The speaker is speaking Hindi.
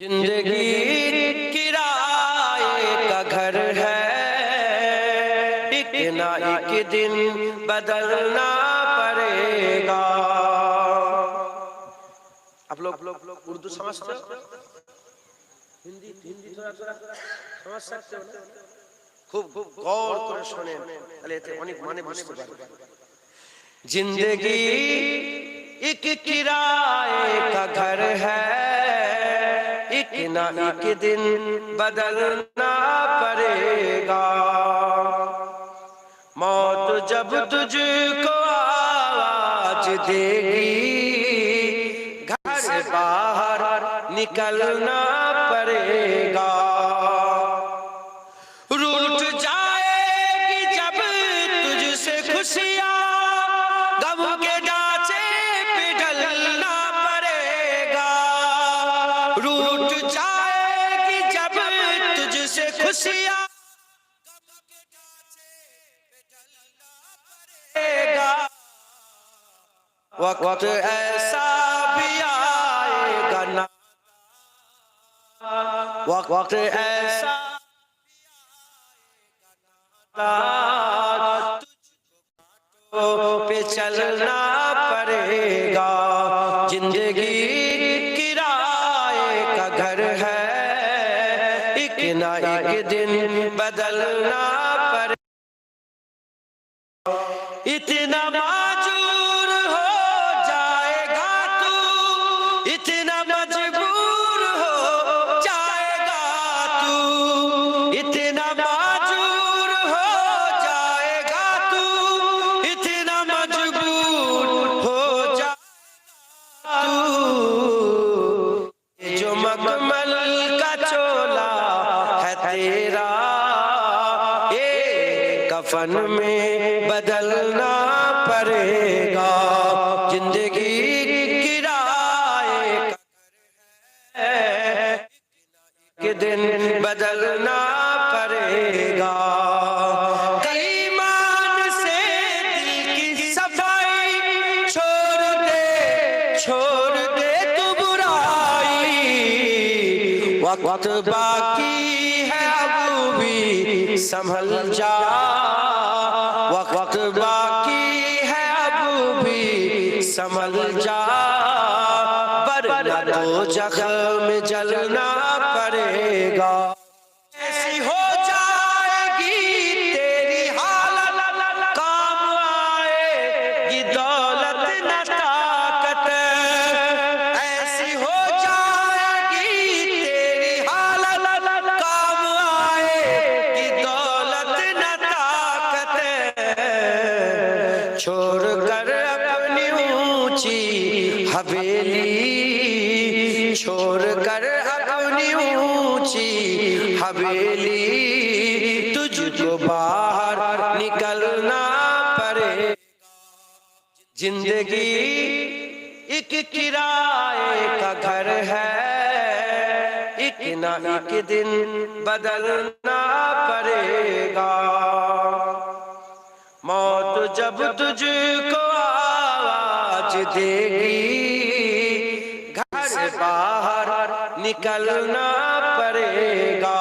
जिंदगी किराए का घर है, एक ना एक दिन बदलना पड़ेगा। आप लोग उर्दू समझते हो? हिंदी थोड़ा समझ सकते हो ना? खूब गौर করে শোনেন, তাহলে এতে অনেক মানে বুঝতে পারবেন। जिंदगी एक किराए का घर है, एक ना एक दिन बदलना पड़ेगा। मौत जब तुझको आवाज देगी, घर से बाहर निकलना पड़ेगा। रूठ जाएगी जब तुझसे खुशियां, गम के ढांचे पे ढलना पड़ेगा। रूठ जाएगी जब तुझसे खुशियां, गम के ढांचे पे ढलना पड़ेगा। वक्त ऐसा भी आएगा ना, वक्त ऐसा तुझको पे चलना पड़ेगा। जिंदगी किराए का घर है, एक ना एक दिन बदलना पड़ेगा। इतना माजूर हो जाएगा तू, इतना मजबूर हो जाएगा तू, इतना माजूर हो जाएगा तू, इतना मजबूर हो जाएगा तू। ये जो मखमल का चोला है तेरा, ये कफन में बदलना पड़ेगा। जिंदगी किराए का घर है, एक दिन बदलना पड़ेगा। ईमान से दिल की सफाई छोड़ दे तू बुराई। वक्त बाकी है अभी भी संभल जा, वक्त बाकी है अभी भी संभल जा, वरना तो जख्म में जलना पड़ेगा। ऐसी हो जाएगी तेरी हालत, काम आएगी दौलत न ताकत। ऐसी हो जाएगी तेरी हालत, काम आएगी दौलत न ताकत। छोड़ कर अपनी ऊंची हवेली, छोड़ कर अपनी ऊंची हवेली, तुझको बाहर निकलना पड़ेगा। जिंदगी एक किराए का घर है, एक ना एक दिन बदलना पड़ेगा। मौत जब तुझको आवाज देगी, घर से बाहर निकलना पड़ेगा।